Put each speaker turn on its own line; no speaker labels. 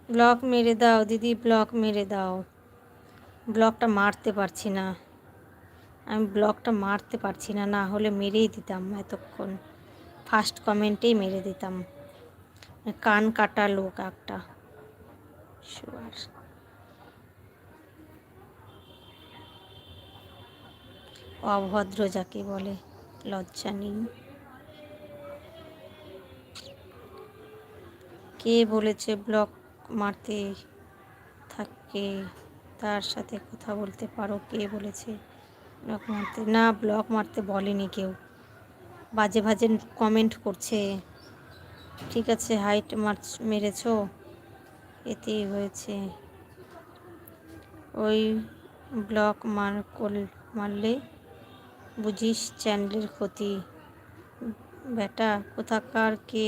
Block মেরে দাও দিদি, ব্লক মেরে দাও। ব্লকটা মারতে পারছি না, আমি ব্লকটা মারতে পারছি না, না হলে মেরেই দিতাম এতক্ষণ, ফার্স্ট কমেন্টেই মেরে দিতাম। কান কাটা লোক একটা, শুয়ার। অভদ্র যাকে বলে, লজ্জা নেই। কে বলেছে ব্লক মারতে থাকে, তার সাথে কথা বলতে পারো? কে বলেছে ব্লক মারতে? না, ব্লক মারতে বলেনি কেউ, বাজে বাজে কমেন্ট করছে। ঠিক আছে, হাইট মেরেছ, এতেই হয়েছে। ওই ব্লক মারলে বুঝিস চ্যানেলের ক্ষতি। বেটা কোথাকার কে